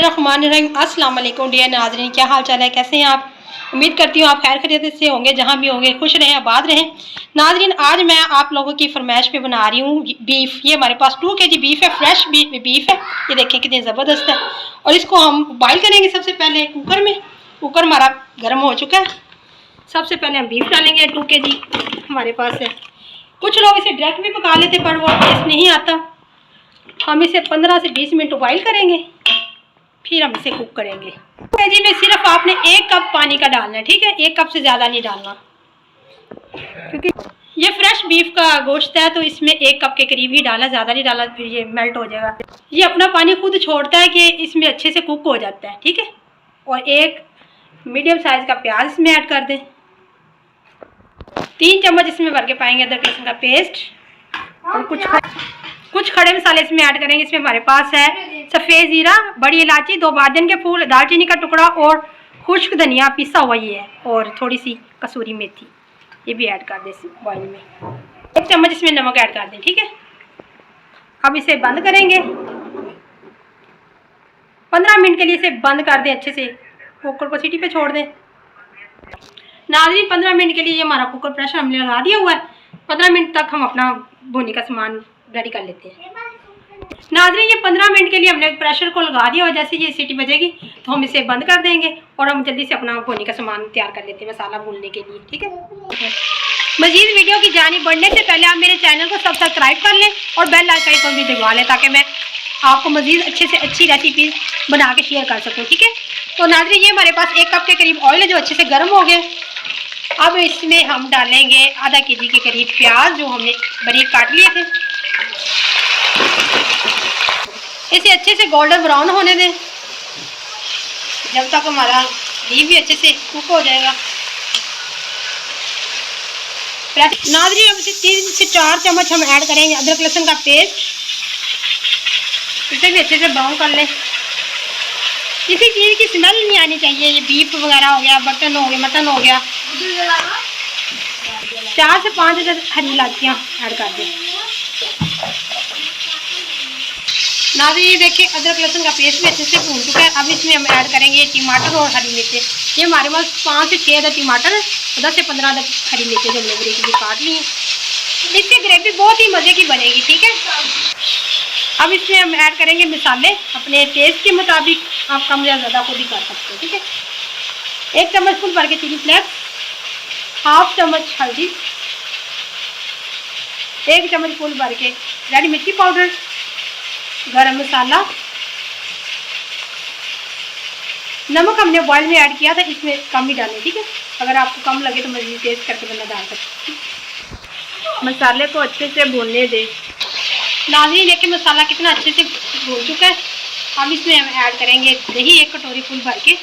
अस्सलाम वालेकुम डियर नाज़रीन, क्या हाल चाल है, कैसे हैं आप। उम्मीद करती हूँ आप खैर खैरियत से होंगे, जहाँ भी होंगे खुश रहें, आबाद रहें। नाज़रीन, आज मैं आप लोगों की फरमाइश पे बना रही हूँ बीफ। ये हमारे पास 2 kg बीफ है, फ्रेश बीफ है। ये देखें कितनी ज़बरदस्त है। और इसको हम बॉइल करेंगे सबसे पहले कुकर में। कुकर हमारा गर्म हो चुका है। सबसे पहले हम बीफ डालेंगे, 2 kg हमारे पास है। कुछ लोग इसे डायरेक्ट भी पका लेते, पर वो टेस्ट नहीं आता। हम इसे 15 से 20 मिनट बॉइल करेंगे, फिर हम इसे कुक करेंगे। जी में सिर्फ आपने 1 कप पानी का डालना है, ठीक है। 1 कप से ज़्यादा नहीं डालना, क्योंकि ये फ्रेश बीफ का गोश्त है, तो इसमें 1 कप के करीब ही डाला, ज़्यादा नहीं डाला, फिर ये मेल्ट हो जाएगा। ये अपना पानी खुद छोड़ता है कि इसमें अच्छे से कुक हो जाता है, ठीक है। और 1 मीडियम साइज़ का प्याज इसमें ऐड कर दें। 3 चम्मच इसमें भर के पाएंगे अदरक लहसुन का पेस्ट। और कुछ खड़े मसाले इसमें ऐड करेंगे। इसमें हमारे पास है सफ़ेद ज़ीरा, बड़ी इलायची, 2 बादिन के फूल, दालचीनी का टुकड़ा और खुश्क धनिया पिसा हुआ ये है, और थोड़ी सी कसूरी मेथी, ये भी ऐड कर दें इस बॉइल में। 1 चम्मच इसमें नमक ऐड कर दें, ठीक है। अब इसे बंद करेंगे, 15 मिनट के लिए इसे बंद कर दें अच्छे से। कुकर को सीटी पे छोड़ दें। नाज़रीन, 15 मिनट के लिए ये हमारा कुकर प्रेशर हमने लगा दिया हुआ है। 15 मिनट तक हम अपना भुनी का सामान रेडी कर लेते हैं। नाज़रीन, ये 15 मिनट के लिए हमने प्रेशर को लगा दिया और जैसे ये सीटी बजेगी तो हम इसे बंद कर देंगे और हम जल्दी से अपना भुनी का सामान तैयार कर लेते हैं मसाला भूनने के लिए, ठीक है। मज़ीद वीडियो की जानिब बढ़ने से पहले आप मेरे चैनल को सब्सक्राइब कर लें और बेल आइकन को भी दबा लें, ताकि मैं आपको मज़ीद अच्छे से अच्छी रेसिपी बना के शेयर कर सकूँ, ठीक है। तो नाज़रीन, ये हमारे पास 1 कप के करीब ऑयल है जो अच्छे से गर्म हो गया। अब इसमें हम डालेंगे आधा kg के करीब प्याज, जो हमने बारीक काट लिए थे। इसे अच्छे से गोल्डन ब्राउन होने दें, जब तक हमारा बीफ भी अच्छे से कुक हो जाएगा। नाज़रीन, अब इसे 3 से 4 चम्मच हम ऐड करेंगे अदरक लहसुन का पेस्ट। इसे भी अच्छे से ब्राउन कर लें। किसी चीज़ की स्मेल नहीं आनी चाहिए। ये बीफ वगैरह हो गया, बटन हो गया, मटन हो गया। 4 से 5 हरी इलायचियाँ ऐड कर दें। नाज़रीन, ये देखिए अदरक लहसुन का पेस्ट भी अच्छे से भून चुका है। अब इसमें हम ऐड करेंगे टमाटर और हरी मिर्चें। ये हमारे पास 5 से 6 अदर टमाटर है, 10 से 15 अदर हरी मिर्चें जो हमने बारीक काट ली हैं। इससे ग्रेवी बहुत ही मज़े की बनेगी, ठीक है। अब इसमें हम ऐड करेंगे मसाले अपने टेस्ट के मुताबिक। आप कम या ज़्यादा खुद ही कर सकते हैं, ठीक है। 1 चम्मच फुल भर के चिली फ्लेक्स, 1/2 चम्मच हल्दी, 1 चम्मच फुल भर के रेड मिर्ची पाउडर, गरम मसाला। नमक हमने बॉयल में ऐड किया था, इसमें कम ही डालें, ठीक है। अगर आपको कम लगे तो मज़ीद टेस्ट करके बंदा डाल सकते हैं। मसाले को अच्छे से भूनने दें। नाज़रीन, देखिए मसाला कितना अच्छे से भून चुका है। अब इसमें हम ऐड करेंगे दही, 1 कटोरी फुल भर के।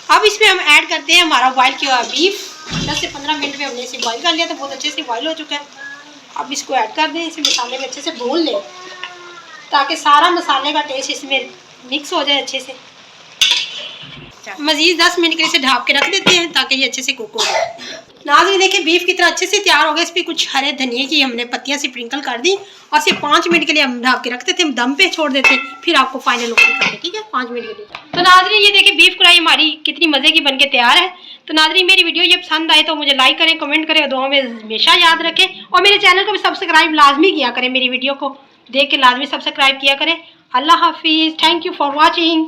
अब इसमें हम ऐड करते हैं हमारा बॉयल किया हुआ बीफ। 10 से 15 मिनट में हमने इसे बॉयल कर लिया था, बहुत अच्छे से बॉयल हो चुका है। अब इसको ऐड कर दें, इसे मसाले में अच्छे से भून लें, ताकि सारा मसाले का टेस्ट इसमें मिक्स हो जाए अच्छे से। मज़ीद 10 मिनट के लिए इसे ढाँप के रख देते हैं, ताकि ये अच्छे से कुक हो जाए। नाज़रीन, देखिए बीफ कितना अच्छे से तैयार हो गया। इस पर कुछ हरे धनिए की हमने पत्तियाँ स्प्रिंकल कर दी और इसे 5 मिनट के लिए हम ढाँप के रखते थे, हम दम पे छोड़ देते, फिर आपको फाइनल लुक दिखाते, ठीक है, 5 मिनट के लिए। तो नाज़रीन, ये देखिए बीफ कढ़ाई हमारी कितनी मज़े की बनके तैयार है। तो नाज़रीन, मेरी वीडियो ये पसंद आए तो मुझे लाइक करें, कमेंट करें और दुआ में हमेशा याद रखें। और मेरे चैनल को भी सब्सक्राइब लाजमी किया करें, मेरी वीडियो को देख के लाजमी सब्सक्राइब किया करें। अल्लाह हाफिज़, थैंक यू फॉर वॉचिंग।